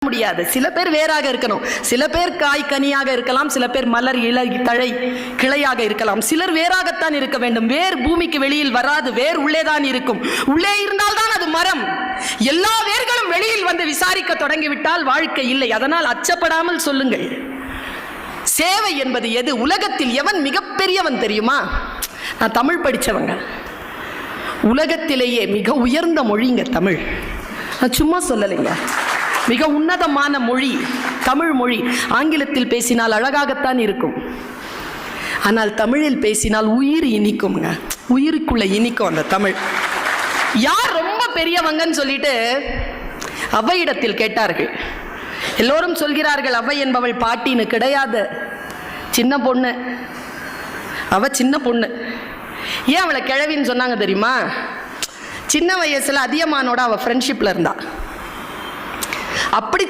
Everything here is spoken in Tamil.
முடியாது. சில பேர் வேறாக இருக்கணும், சில பேர் காய் கனியாக இருக்கலாம், சில பேர் மலர் இலை தழை கிளையாக இருக்கலாம். சிலர் வேறாகத்தான் இருக்க வேண்டும். வேர் பூமிக்கு வெளியில் வராது, வேர் உள்ளேதான் இருக்கும். உள்ளே இருந்தால்தான் அது மரம். எல்லா வேர்களும் வெளியில் வந்து விசாரிக்க தொடங்கிவிட்டால் வாழ்க்கை இல்லை. அதனால் அச்சப்படாமல் சொல்லுங்கள். சேவை என்பது எது? உலகத்தில் எவன் மிகப்பெரியவன் தெரியுமா? நான் தமிழ் படித்தவங்க. உலகத்திலேயே மிக உயர்ந்த மொழிங்க தமிழ். நான் சும்மா சொல்லலைங்க, மிக உன்னதமான மொழி தமிழ் மொழி. ஆங்கிலத்தில் பேசினால் அழகாகத்தான் இருக்கும், ஆனால் தமிழில் பேசினால் உயிர் இனிக்கும்ங்க. உயிருக்குள்ள இனிக்கும் அந்த தமிழ். யார் ரொம்ப பெரியவங்கன்னு சொல்லிட்டு அவ்வையிடத்தில் கேட்டார்கள். எல்லோரும் சொல்கிறார்கள் அவ்வை என்பவள் பாட்டின்னு. கிடையாது, சின்ன பொண்ணு. அவ சின்ன பொண்ணு. ஏன் அவளை கிழவின்னு சொன்னாங்க தெரியுமா? சின்ன வயசுல அதியமானோட அவ ஃப்ரெண்ட்ஷிப்ல இருந்தா. அப்படி